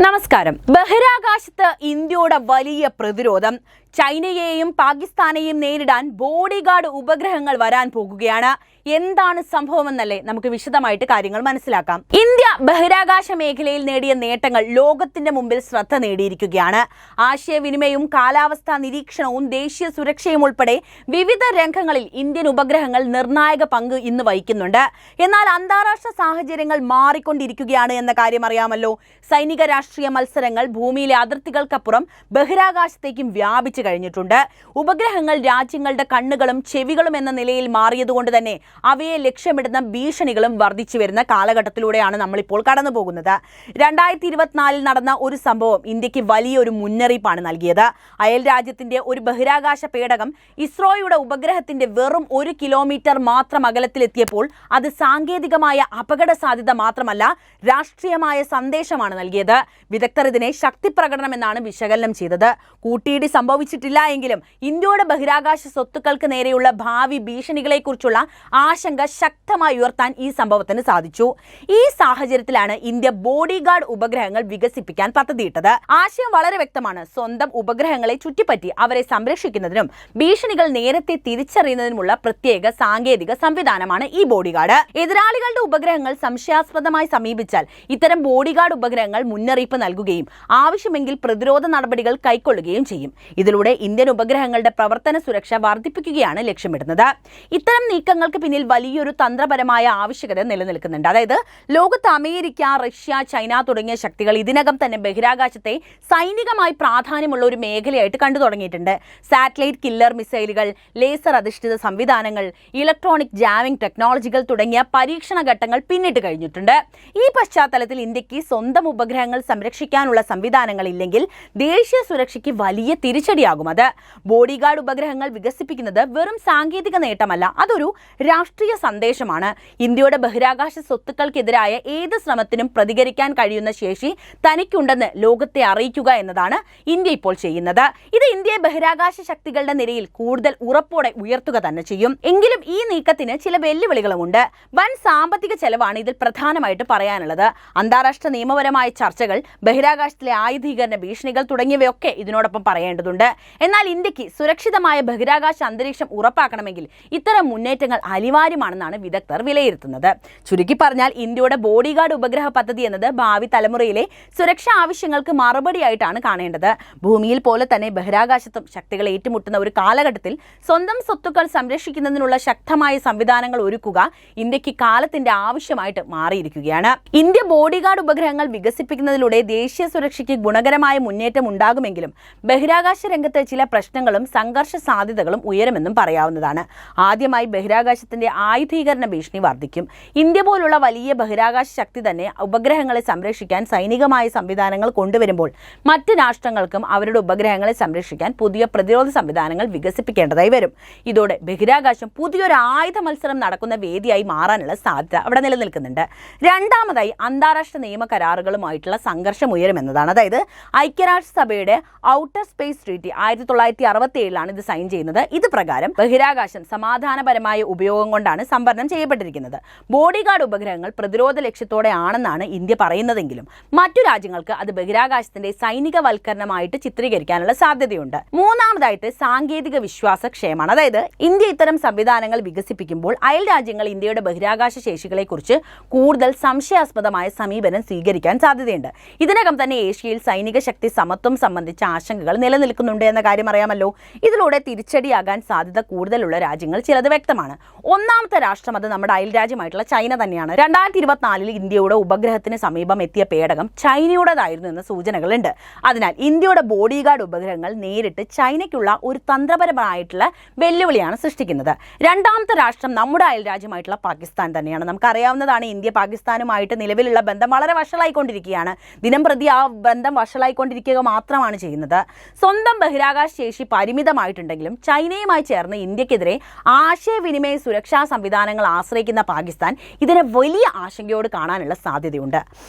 നമസ്കാരം. ബഹിരാകാശത്ത് ഇന്ത്യയുടെ വലിയ പ്രതിരോധം. ചൈനയെയും പാകിസ്ഥാനെയും നേരിടാൻ ബോഡിഗാർഡ് ഉപഗ്രഹങ്ങൾ വരാൻ പോകുകയാണ്. എന്താണ് സംഭവമെന്നല്ലേ നമുക്ക് വിശദമായിട്ട് കാര്യങ്ങൾ മനസ്സിലാക്കാം. ഇന്ത്യ ബഹിരാകാശ മേഖലയിൽ നേടിയ നേട്ടങ്ങൾ ലോകത്തിന്റെ മുമ്പിൽ ശ്രദ്ധ നേടിയിരിക്കുകയാണ്. ആശയവിനിമയവും കാലാവസ്ഥാ നിരീക്ഷണവും ദേശീയ സുരക്ഷയും ഉൾപ്പെടെ വിവിധ രംഗങ്ങളിൽ ഇന്ത്യൻ ഉപഗ്രഹങ്ങൾ നിർണായക പങ്ക് ഇന്ന് വഹിക്കുന്നുണ്ട്. എന്നാൽ അന്താരാഷ്ട്ര സാഹചര്യങ്ങൾ മാറിക്കൊണ്ടിരിക്കുകയാണ് എന്ന കാര്യം അറിയാമല്ലോ. സൈനിക രാഷ്ട്രീയ മത്സരങ്ങൾ ഭൂമിയിലെ അതിർത്തികൾക്കപ്പുറം ബഹിരാകാശത്തേക്കും വ്യാപിച്ചു കഴിഞ്ഞിട്ടുണ്ട്. ഉപഗ്രഹങ്ങൾ രാജ്യങ്ങളുടെ കണ്ണുകളും ചെവികളും എന്ന നിലയിൽ മാറിയതുകൊണ്ട് തന്നെ അവയെ ലക്ഷ്യമിടുന്ന ഭീഷണികളും വർദ്ധിച്ചു വരുന്ന കാലഘട്ടത്തിലൂടെയാണ് നമ്മളിപ്പോൾ കടന്നു പോകുന്നത്. 2024 നടന്ന ഒരു സംഭവം ഇന്ത്യക്ക് വലിയൊരു മുന്നറിയിപ്പാണ് നൽകിയത്. അയൽ രാജ്യത്തിന്റെ ഒരു ബഹിരാകാശ പേടകം ഇസ്രോയുടെ ഉപഗ്രഹത്തിന്റെ വെറും 1 കിലോമീറ്റർ മാത്രം അകലത്തിലെത്തിയപ്പോൾ അത് സാങ്കേതികമായ അപകട സാധ്യത മാത്രമല്ല, രാഷ്ട്രീയമായ സന്ദേശമാണ് നൽകിയത്. വിദഗ്ധർ ഇതിനെ ശക്തി പ്രകടനം എന്നാണ് വിശകലനം ചെയ്തത്. കൂട്ടിയിടി സംഭവിച്ചിട്ടില്ല എങ്കിലും ഇന്ത്യയുടെ ബഹിരാകാശ സ്വത്തുക്കൾക്ക് നേരെയുള്ള ഭാവി ഭീഷണികളെക്കുറിച്ചുള്ള ആശങ്ക ശക്തമായി ഉയർത്താൻ ഈ സംഭവത്തിന് സാധിച്ചു. ഈ സാഹചര്യത്തിലാണ് ഇന്ത്യ ബോഡിഗാർഡ് ഉപഗ്രഹങ്ങൾ വികസിപ്പിക്കാൻ പദ്ധതിയിട്ടത്. ആശയം വളരെ വ്യക്തമാണ്. സ്വന്തം ഉപഗ്രഹങ്ങളെ ചുറ്റിപ്പറ്റി അവരെ സംരക്ഷിക്കുന്നതിനും ഭീഷണികൾ നേരത്തെ തിരിച്ചറിയുന്നതിനുമുള്ള പ്രത്യേക സാങ്കേതിക സംവിധാനമാണ് ഈ ബോഡിഗാർഡ്. എതിരാളികളുടെ ഉപഗ്രഹങ്ങൾ സംശയാസ്പദമായി സമീപിച്ചാൽ ഇത്തരം ബോഡിഗാർഡ് ഉപഗ്രഹങ്ങൾ മുന്നറിയിപ്പ് നൽകുകയും ആവശ്യമെങ്കിൽ പ്രതിരോധ നടപടികൾ കൈക്കൊള്ളുകയും ചെയ്യും. ഇതിലൂടെ ഇന്ത്യൻ ഉപഗ്രഹങ്ങളുടെ പ്രവർത്തന സുരക്ഷ വർദ്ധിപ്പിക്കുകയാണ് ലക്ഷ്യമിടുന്നത്. ഇത്തരം നീക്കങ്ങൾക്ക് പിന്നിൽ വലിയൊരു തന്ത്രപരമായ ആവശ്യകത നിലനിൽക്കുന്നുണ്ട്. അതായത് ലോകത്ത് അമേരിക്ക, റഷ്യ, ചൈന തുടങ്ങിയ ശക്തികൾ ഇതിനകം തന്നെ ബഹിരാകാശത്തെ സൈനികമായി പ്രാധാന്യമുള്ള ഒരു മേഖലയായിട്ട് കണ്ടു തുടങ്ങിയിട്ടുണ്ട്. സാറ്റലൈറ്റ് കില്ലർ മിസൈലുകൾ, ലേസർ അധിഷ്ഠിത സംവിധാനങ്ങൾ, ഇലക്ട്രോണിക് ജാമിംഗ് ടെക്നോളജികൾ തുടങ്ങിയ പരീക്ഷണ ഘട്ടങ്ങൾ പിന്നിട്ട് കഴിഞ്ഞിട്ടുണ്ട്. ഈ പശ്ചാത്തലത്തിൽ ഇന്ത്യക്ക് സ്വന്തം ഉപഗ്രഹങ്ങൾ സംരക്ഷിക്കാനുള്ള സംവിധാനങ്ങൾ ഇല്ലെങ്കിൽ ദേശീയ സുരക്ഷയ്ക്ക് വലിയ തിരിച്ചടിയാകും അത്. ബോഡിഗാർഡ് ഉപഗ്രഹങ്ങൾ വികസിപ്പിക്കുന്നത് വെറും സാങ്കേതിക നേട്ടമല്ല, അതൊരു രാഷ്ട്രീയ സന്ദേശമാണ്. ഇന്ത്യയുടെ ബഹിരാകാശ സ്വത്തുക്കൾക്കെതിരായ ഏത് ശ്രമത്തിനും പ്രതികരിക്കാൻ കഴിയുന്ന ശേഷി തനിക്കുണ്ടെന്ന് ലോകത്തെ അറിയിക്കുക എന്നതാണ് ഇന്ത്യ ഇപ്പോൾ ചെയ്യുന്നത്. ഇത് ഇന്ത്യയെ ബഹിരാകാശ ശക്തികളുടെ നിരയിൽ കൂടുതൽ ഉറപ്പോടെ ഉയർത്തുക തന്നെ ചെയ്യും. എങ്കിലും ഈ നീക്കത്തിന് ചില വെല്ലുവിളികളുമുണ്ട്. വൻ സാമ്പത്തിക ചെലവാണ് ഇതിൽ പ്രധാനമായിട്ട് പറയാനുള്ളത്. അന്താരാഷ്ട്ര നിയമപരമായ ചർച്ചകൾ, ബഹിരാകാശത്തിലെ ആയുധീകരണ ഭീഷണികൾ തുടങ്ങിയവയൊക്കെ ഇതിനോടൊപ്പം പറയേണ്ടതുണ്ട്. എന്നാൽ ഇന്ത്യക്ക് സുരക്ഷിതമായ ബഹിരാകാശ അന്തരീക്ഷം ഉറപ്പാക്കണമെങ്കിൽ ഇത്തരം മുന്നേറ്റങ്ങൾ അനിവാര്യമാണെന്നാണ് വിദഗ്ധർ വിലയിരുത്തുന്നത്. ചുരുക്കി പറഞ്ഞാൽ ഇന്ത്യയുടെ ബോഡിഗാർഡ് ഉപഗ്രഹ പദ്ധതി എന്നത് ഭാവി തലമുറയിലെ സുരക്ഷാ ആവശ്യങ്ങൾക്ക് മറുപടിയായിട്ടാണ് കാണേണ്ടത്. ഭൂമിയിൽ പോലെ തന്നെ ബഹിരാകാശത്തും ശക്തികൾ ഏറ്റുമുട്ടുന്ന ഒരു കാലഘട്ടത്തിൽ സ്വന്തം സ്വത്തുക്കൾ സംരക്ഷിക്കുന്നതിനുള്ള ശക്തമായ സംവിധാനങ്ങൾ ഒരുക്കുക ഇന്ത്യക്ക് കാലത്തിന്റെ ആവശ്യമായിട്ട് മാറിയിരിക്കുകയാണ്. ഇന്ത്യ ബോഡിഗാർഡ് ഉപഗ്രഹങ്ങൾ വികസിപ്പിക്കുന്നതിലൂടെ ദേശീയ സുരക്ഷയ്ക്ക് ഗുണകരമായ മുന്നേറ്റം ഉണ്ടാകുമെങ്കിലും ബഹിരാകാശ രംഗത്ത് ചില പ്രശ്നങ്ങളും സംഘർഷ സാധ്യതകളും ഉയരുമെന്നും പറയാവുന്നതാണ്. ആദ്യമായി ബഹിരാകാശത്തിന്റെ ആയുധീകരണ ഭീഷണി വർദ്ധിക്കും. ഇന്ത്യ പോലുള്ള വലിയ ബഹിരാകാശ ശക്തി തന്നെ ഉപഗ്രഹങ്ങളെ സംരക്ഷിക്കാൻ സൈനികമായ സംവിധാനങ്ങൾ കൊണ്ടുവരുമ്പോൾ മറ്റ് രാഷ്ട്രങ്ങൾക്കും അവരുടെ ഉപഗ്രഹങ്ങളെ സംരക്ഷിക്കാൻ പുതിയ പ്രതിരോധ സംവിധാനങ്ങൾ വികസിപ്പിക്കേണ്ടതായി വരും. ഇതോടെ ബഹിരാകാശം പുതിയൊരു ആയുധ മത്സരം നടക്കുന്ന വേദിയായി മാറാനുള്ള സാധ്യത അവിടെ നിലനിൽക്കുന്നുണ്ട്. രണ്ടാമതായി അന്താരാഷ്ട്ര നിയമ കരാറുകളുമായിട്ടുള്ള സംഘർഷം ഉയരുമെന്നതാണ്. അതായത് ഐക്യരാഷ്ട്രസഭയുടെ ഔട്ടർ സ്പേസ് ട്രീറ്റി 1967 ഇത് സൈൻ ചെയ്യുന്നത്. ഇത് പ്രകാരം ബഹിരാകാശം സമാധാനപരമായ ഉപയോഗം കൊണ്ടാണ് സംഭരണം ചെയ്യപ്പെട്ടിരിക്കുന്നത്. ബോഡിഗാർഡ് ഉപഗ്രഹങ്ങൾ പ്രതിരോധ ലക്ഷ്യത്തോടെ ആണെന്നാണ് ഇന്ത്യ പറയുന്നതെങ്കിലും മറ്റു രാജ്യങ്ങൾക്ക് അത് ബഹിരാകാശത്തിന്റെ സൈനികവൽക്കരണമായിട്ട് ചിത്രീകരിക്കാനുള്ള സാധ്യതയുണ്ട്. മൂന്നാമതായിട്ട് സാങ്കേതിക വിശ്വാസക്ഷയമാണ്. അതായത് ഇന്ത്യ ഇത്തരം സംവിധാനങ്ങൾ വികസിപ്പിക്കുമ്പോൾ അയൽ രാജ്യങ്ങൾ ഇന്ത്യയുടെ ബഹിരാകാശ ശേഷികളെ കുറിച്ച് കൂടുതൽ സംശയാസ്പദമായ സമീപനം സ്വീകരിക്കാൻ സാധ്യതയുണ്ട്. ഇതിനകം തന്നെ ഏഷ്യയിൽ സൈനിക ശക്തി സമത്വം സംബന്ധിച്ച ആശങ്കകൾ നിലനിൽക്കുന്നുണ്ട് എന്ന കാര്യം അറിയാമല്ലോ. ഇതിലൂടെ തിരിച്ചടിയാകാൻ സാധ്യത കൂടുതലുള്ള രാജ്യങ്ങൾ ചിലത് വ്യക്തമാണ്. ഒന്നാമത്തെ രാഷ്ട്രം അത് നമ്മുടെ അയൽ രാജ്യമായിട്ടുള്ള ചൈന തന്നെയാണ്. 2024 ഇന്ത്യയുടെ ഉപഗ്രഹത്തിന് സമീപം എത്തിയ പേടകം ചൈനയുടേതായിരുന്നു എന്ന സൂചനകളുണ്ട്. അതിനാൽ ഇന്ത്യയുടെ ബോഡിഗാർഡ് ഉപഗ്രഹങ്ങൾ നേരിട്ട് ചൈനയ്ക്കുള്ള ഒരു തന്ത്രപരമായിട്ടുള്ള വെല്ലുവിളിയാണ് സൃഷ്ടിക്കുന്നത്. രണ്ടാമത്തെ രാഷ്ട്രം നമ്മുടെ അയൽ രാജ്യമായിട്ടുള്ള പാകിസ്ഥാൻ തന്നെയാണ്. നമുക്കറിയാവുന്നതാണ്, ഇന്ത്യ പാകിസ്ഥാനുമായിട്ട് നിലവിലുള്ള ബന്ധം വളരെ വഷളായിക്കൊണ്ടിരിക്കുകയാണ്. ദിനം പ്രതി ആ ബന്ധം വഷളായിക്കൊണ്ടിരിക്കുക മാത്രമാണ് ചെയ്യുന്നത്. സ്വന്തം ബഹിരാകാശ ശേഷി പരിമിതമായിട്ടുണ്ടെങ്കിലും ചൈനയുമായി ചേർന്ന് ഇന്ത്യക്കെതിരെ ആശയവിനിമയ സുരക്ഷാ സംവിധാനങ്ങൾ ആശ്രയിക്കുന്ന പാകിസ്ഥാൻ ഇതിനെ വലിയ ആശങ്കയോട് കാണാനുള്ള സാധ്യതയുണ്ട്.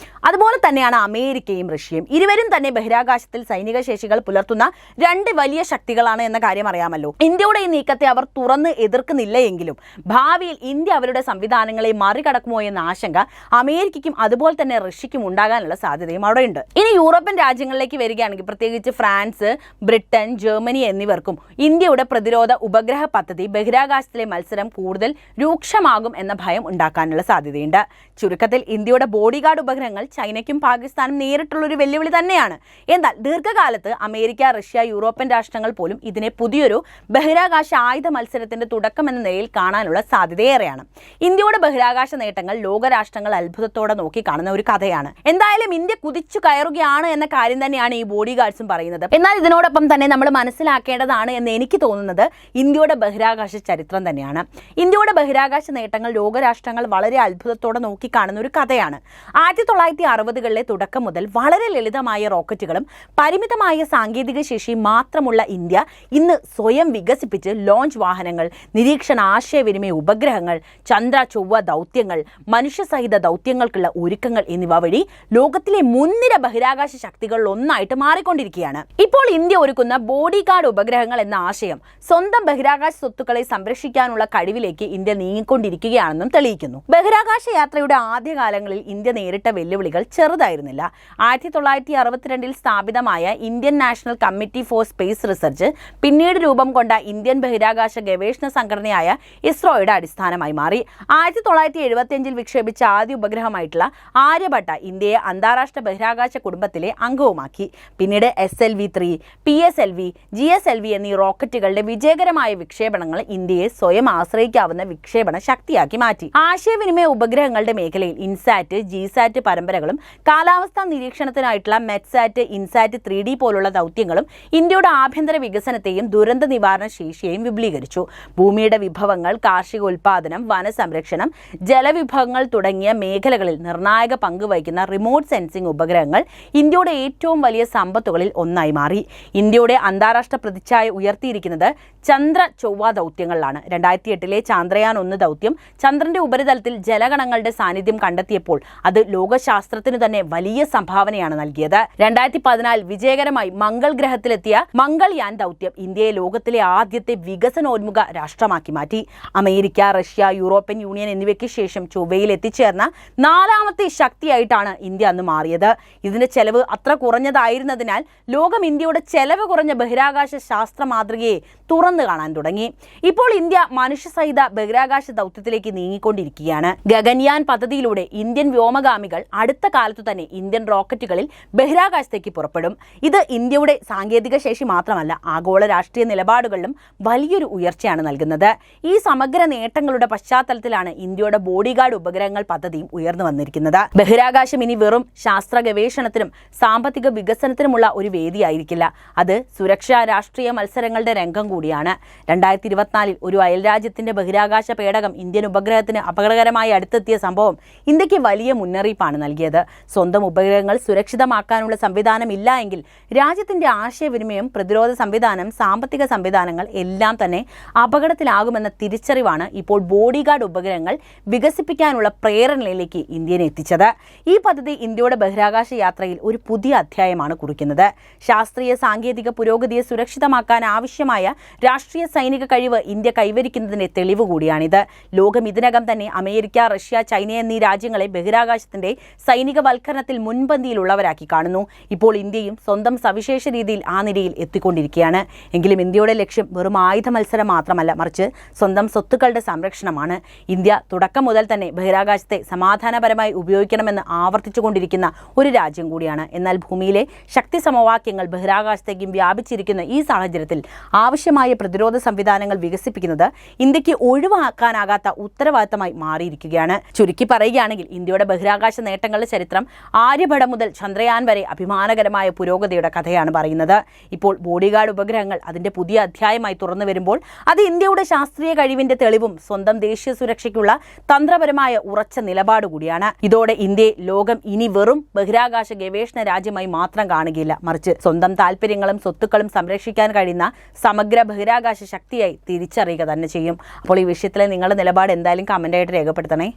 അതുപോലെ തന്നെയാണ് അമേരിക്കയും റഷ്യയും. ഇരുവരും തന്നെ ബഹിരാകാശത്തിൽ സൈനിക ശേഷികൾ പുലർത്തുന്ന രണ്ട് വലിയ ശക്തികളാണ് എന്ന കാര്യം അറിയാമല്ലോ. ഇന്ത്യയുടെ ഈ നീക്കത്തെ അവർ തുറന്ന് എതിർക്കുന്നില്ല എങ്കിലും ഭാവിയിൽ ഇന്ത്യ അവരുടെ സംവിധാനങ്ങളെ മറികടക്കുമോ എന്ന ആശങ്ക അമേരിക്കയ്ക്കും അതുപോലെ തന്നെ റഷ്യയ്ക്കും ഉണ്ടാകാനുള്ള സാധ്യതയും അവിടെയുണ്ട്. ഇനി യൂറോപ്യൻ രാജ്യങ്ങളിലേക്ക് വരികയാണെങ്കിൽ പ്രത്യേകിച്ച് ഫ്രാൻസ്, ബ്രിട്ടൻ, ജർമ്മനി എന്നിവർക്കും ഇന്ത്യയുടെ പ്രതിരോധ ഉപഗ്രഹ പദ്ധതി ബഹിരാകാശത്തിലെ മത്സരം കൂടുതൽ രൂക്ഷമാകും എന്ന ഭയം ഉണ്ടാക്കാനുള്ള സാധ്യതയുണ്ട്. ചുരുക്കത്തിൽ ഇന്ത്യയുടെ ബോഡിഗാർഡ് ഉപഗ്രഹങ്ങൾ ചൈനയ്ക്കും പാകിസ്ഥാനും നേരിട്ടുള്ളൊരു വെല്ലുവിളി തന്നെയാണ്. എന്നാൽ ദീർഘകാലത്ത് അമേരിക്ക, റഷ്യ, യൂറോപ്യൻ രാഷ്ട്രങ്ങൾ പോലും ഇതിനെ പുതിയൊരു ബഹിരാകാശ ആയുധ മത്സരത്തിന്റെ തുടക്കം എന്ന നിലയിൽ കാണാനുള്ള സാധ്യതയേറെയാണ്. ഇന്ത്യയുടെ ബഹിരാകാശ നേട്ടങ്ങൾ ലോകരാഷ്ട്രങ്ങൾ അത്ഭുതത്തോടെ നോക്കി കാണുന്ന ഒരു കഥയാണ്. എന്തായാലും ഇന്ത്യ കുതിച്ചു കയറുകയാണ് എന്ന കാര്യം തന്നെയാണ് ഈ ബോഡിഗാർഡ്സും പറയുന്നത്. എന്നാൽ ഇതിനോടൊപ്പം തന്നെ നമ്മൾ മനസ്സിലാക്കേണ്ടതാണ് എന്ന് എനിക്ക് തോന്നുന്നത് ഇന്ത്യയുടെ ബഹിരാകാശ ചരിത്രം തന്നെയാണ്. ഇന്ത്യയുടെ ബഹിരാകാശ നേട്ടങ്ങൾ ലോകരാഷ്ട്രങ്ങൾ വളരെ അത്ഭുതത്തോടെ നോക്കിക്കാണുന്ന ഒരു കഥയാണ്. 1960കളിലെ തുടക്കം മുതൽ വളരെ ലളിതമായ റോക്കറ്റുകളും പരിമിതമായ സാങ്കേതിക ശേഷി മാത്രമുള്ള ഇന്ത്യ ഇന്ന് സ്വയം വികസിപ്പിച്ച് ലോഞ്ച് വാഹനങ്ങൾ, നിരീക്ഷണ ആശയവിനിമയ ഉപഗ്രഹങ്ങൾ, ചന്ദ്ര ചൊവ്വ ദൗത്യങ്ങൾ, മനുഷ്യസഹിത ദൗത്യങ്ങൾക്കുള്ള ഒരുക്കങ്ങൾ എന്നിവ വഴി ലോകത്തിലെ മുൻനിര ബഹിരാകാശ ശക്തികളിൽ ഒന്നായിട്ട് മാറിക്കൊണ്ടിരിക്കുകയാണ്. ഇപ്പോൾ ഇന്ത്യ ഒരുക്കുന്ന ബോഡിഗാർഡ് ഉപഗ്രഹങ്ങൾ എന്ന ആശയം സ്വന്തം ബഹിരാകാശ സ്വത്തുക്കളെ സംരക്ഷിക്കാനുള്ള കഴിവിലേക്ക് ഇന്ത്യ നീങ്ങിക്കൊണ്ടിരിക്കുകയാണെന്നും തെളിയിക്കുന്നു. ബഹിരാകാശ യാത്രയുടെ ആദ്യകാലങ്ങളിൽ ഇന്ത്യ നേരിട്ട വെല്ലുവിളികൾ ചെറുതായിരുന്നില്ല. 1962 സ്ഥാപിതമായ Indian national committee for space research പിന്നീട് രൂപം കൊണ്ട ഇന്ത്യൻ ബഹിരാകാശ ഗവേഷണ സംഘടനയായ ഇസ്രോയുടെ അടിസ്ഥാനമായി മാറി. 1975 വിക്ഷേപിച്ച ആദ്യ ഉപഗ്രഹമായിട്ടുള്ള ആര്യഭട്ട ഇന്ത്യയെ അന്താരാഷ്ട്ര ബഹിരാകാശ കുടുംബത്തിലെ അംഗവുമാക്കി. പിന്നീട് SLV-3, PSLV, GSLV എന്നീ റോക്കറ്റുകളുടെ വിജയകരമായ വിക്ഷേപണങ്ങൾ ഇന്ത്യയെ സ്വയം ആശ്രയിക്കാവുന്ന വിക്ഷേപണ ശക്തിയാക്കി മാറ്റി. ആശയവിനിമയ ഉപഗ്രഹങ്ങളുടെ മേഖലയിൽ ഇൻസാറ്റ്, ജിസാറ്റ് പരമ്പരകളും കാലാവസ്ഥാ നിരീക്ഷണത്തിനായിട്ടുള്ള മെറ്റ്സാറ്റ്, ഇൻസാറ്റ് 3D പോലുള്ള ദൗത്യങ്ങളും ഇന്ത്യയുടെ ആഭ്യന്തര വികസനത്തെയും ദുരന്ത നിവാരണ ശേഷിയെയും വിപുലീകരിച്ചു. ഭൂമിയുടെ വിഭവങ്ങൾ, കാർഷിക ഉൽപാദനം, വനസംരക്ഷണം, ജലവിഭവങ്ങൾ തുടങ്ങിയ മേഖലകളിൽ നിർണായക പങ്ക് വഹിക്കുന്ന റിമോട്ട് സെൻസിംഗ് ഉപഗ്രഹങ്ങൾ ഇന്ത്യയുടെ ഏറ്റവും വലിയ സമ്പത്തുകളിൽ ഒന്നായി മാറി. ഇന്ത്യയുടെ അന്താരാഷ്ട്ര പ്രതിച്ഛായ ഉയർത്തിയിരിക്കുന്നത് ചന്ദ്ര ചൊവ്വ ദൗത്യങ്ങളിലാണ്. 2008 ചാന്ദ്രയാൻ 1 ദൗത്യം ചന്ദ്രന്റെ ഉപരിതലത്തിൽ ജലഗണങ്ങളുടെ സാന്നിധ്യം കണ്ടെത്തിയപ്പോൾ അത് ലോകശാസ്ത്രത്തിനു തന്നെ വലിയ സംഭാവനയാണ് നൽകിയത്. 2014 വിജയകരമായി മംഗൾ ഗ്രഹത്തിലെത്തിയ മംഗൾയാൻ ദൗത്യം ഇന്ത്യയെ ലോകത്തിലെ ആദ്യത്തെ വികസനോന്മുഖ രാഷ്ട്രമാക്കി മാറ്റി. അമേരിക്ക, റഷ്യ, യൂറോപ്യൻ യൂണിയൻ എന്നിവയ്ക്ക് ശേഷം ചൊവ്വയിൽ എത്തിച്ചേർന്ന 4ാമത്തെ ശക്തിയായിട്ടാണ് ഇന്ത്യ അന്ന് മാറിയത്. ഇതിന്റെ ചെലവ് അത്ര കുറഞ്ഞതായിരുന്നതിനാൽ ലോകം ഇന്ത്യയുടെ ചെലവ് കുറഞ്ഞ ബഹിരാകാശ ശാസ്ത്ര മാതൃകയെ തുറന്നു കാണാൻ തുടങ്ങി. ഇപ്പോൾ ഇന്ത്യ മനുഷ്യസഹിത ബഹിരാകാശ ദൗത്യത്തിലേക്ക് നീങ്ങിക്കൊണ്ടിരിക്കുകയാണ്. ഗഗൻയാൻ പദ്ധതിയിലൂടെ ഇന്ത്യൻ വ്യോമഗാമികൾ അടുത്ത കാലത്തു തന്നെ ഇന്ത്യൻ റോക്കറ്റുകളിൽ ബഹിരാകാശത്തേക്ക് പുറപ്പെടും. ഇത് ഇന്ത്യയുടെ സാങ്കേതിക ശേഷി മാത്രമല്ല, ആഗോള രാഷ്ട്രീയ നിലപാടുകളിലും വലിയൊരു ഉയർച്ചയാണ് നൽകുന്നത്. ഈ സമഗ്ര നേട്ടങ്ങളുടെ പശ്ചാത്തലത്തിലാണ് ഇന്ത്യയുടെ ബോഡിഗാർഡ് ഉപഗ്രഹങ്ങൾ പദ്ധതിയും ഉയർന്നു വന്നിരിക്കുന്നത്. ബഹിരാകാശം ഇനി വെറും ശാസ്ത്ര ഗവേഷണത്തിനും സാമ്പത്തിക വികസനത്തിനുമുള്ള ഒരു വേദിയായിരിക്കില്ല. അത് സുരക്ഷാ രാഷ്ട്രീയ മത്സരങ്ങളുടെ രംഗം കൂടിയാണ്. 2024 ഒരു അയൽരാജ്യത്തിന്റെ ബഹിരാകാശ പേടകം ഇന്ത്യൻ ഉപഗ്രഹത്തിന് അപകടകരമായി അടുത്തെത്തിയ സംഭവം ഇന്ത്യക്ക് വലിയ മുന്നറിയിപ്പാണ് നൽകിയത്. സ്വന്തം ഉപഗ്രഹങ്ങൾ സുരക്ഷിതമാക്കാനുള്ള സംവിധാനം ഇല്ല എങ്കിൽ രാജ്യത്തിന്റെ ആശയവിനിമയം, പ്രതിരോധ സംവിധാനം, സാമ്പത്തിക സംവിധാനങ്ങൾ എല്ലാം തന്നെ അപകടത്തിലാകുമെന്ന തിരിച്ചറിവാണ് ഇപ്പോൾ ബോഡിഗാർഡ് ഉപഗ്രഹങ്ങൾ വികസിപ്പിക്കാനുള്ള പ്രേരണയിലേക്ക് ഇന്ത്യനെ എത്തിച്ചത്. ഈ പദ്ധതി ഇന്ത്യയുടെ ബഹിരാകാശ യാത്രയിൽ ഒരു പുതിയ അധ്യായമാണ് കുറിക്കുന്നത്. ശാസ്ത്രീയ സാങ്കേതിക പുരോഗതിയെ സുരക്ഷിതമാക്കാൻ ആവശ്യമായ രാഷ്ട്രീയ സൈനിക കഴിവ് ഇന്ത്യ കൈവരിക്കുന്നതിന്റെ തെളിവ് കൂടിയാണിത്. ലോകം ഇതിനകം തന്നെ അമേരിക്ക, റഷ്യ, ചൈന എന്നീ രാജ്യങ്ങളെ ബഹിരാകാശത്തിന്റെ സൈനികവൽക്കരണത്തിൽ മുൻപന്തിയിലുള്ളവരാക്കി കാണുന്നു. ഇപ്പോൾ ഇന്ത്യയും സ്വന്തം സവിശേഷ രീതിയിൽ ആ നിരയിൽ എത്തിക്കൊണ്ടിരിക്കുകയാണ്. എങ്കിലും ഇന്ത്യയുടെ ലക്ഷ്യം വെറും ആയുധ മത്സരം മാത്രമല്ല, മറിച്ച് സ്വന്തം സ്വത്തുക്കളുടെ സംരക്ഷണമാണ്. ഇന്ത്യ തുടക്കം മുതൽ തന്നെ ബഹിരാകാശത്തെ സമാധാനപരമായി ഉപയോഗിക്കണമെന്ന് ആവർത്തിച്ചുകൊണ്ടിരിക്കുന്ന ഒരു രാജ്യം കൂടിയാണ്. എന്നാൽ ഭൂമിയിലെ ശക്തി സമവാക്യങ്ങൾ ബഹിരാകാശത്തേക്കും വ്യാപിച്ചിരിക്കുന്ന ഈ സാഹചര്യത്തിൽ ആവശ്യമായ പ്രതിരോധ സംവിധാനങ്ങൾ വികസിപ്പിക്കുന്നത് ഇന്ത്യക്ക് ഒഴിവാക്കാനാകാത്ത ഉത്തരവാദിത്തമായി മാറിയിരിക്കുകയാണ്. ചുരുക്കി പറയുകയാണെങ്കിൽ ഇന്ത്യയുടെ ബഹിരാകാശ നേട്ടങ്ങളുടെ ചരിത്രം ആര്യഭട മുതൽ ചന്ദ്രയാൻ വരെ അഭിമാനകരമായ പുരോഗതിയുടെ കഥയാണ് പറയുന്നത്. ഇപ്പോൾ ബോഡിഗാർഡ് ഉപഗ്രഹങ്ങൾ അതിന്റെ പുതിയ അധ്യായമായി തുറന്നു വരുമ്പോൾ അത് ഇന്ത്യയുടെ ശാസ്ത്രീയ കഴിവിന്റെ തെളിവും സ്വന്തം ദേശീയ സുരക്ഷയ്ക്കുള്ള തന്ത്രപരമായ ഉറച്ച നിലപാട് കൂടിയാണ്. ഇതോടെ ഇന്ത്യയെ ലോകം ഇനി വെറും ബഹിരാകാശ ഗവേഷണ രാജ്യമായി മാത്രം കാണുകയില്ല, മറിച്ച് സ്വന്തം താല്പര്യങ്ങളും സ്വത്തുക്കളും സംരക്ഷിക്കാൻ കഴിയുന്ന സമഗ്ര ബഹിരാകാശ ശക്തിയായി തിരിച്ചറിയുക തന്നെ ചെയ്യും. അപ്പോൾ ഈ വിഷയത്തിലെ നിങ്ങളുടെ നിലപാട് എന്തായാലും കമൻ്റായിട്ട് രേഖപ്പെടുത്തണേ.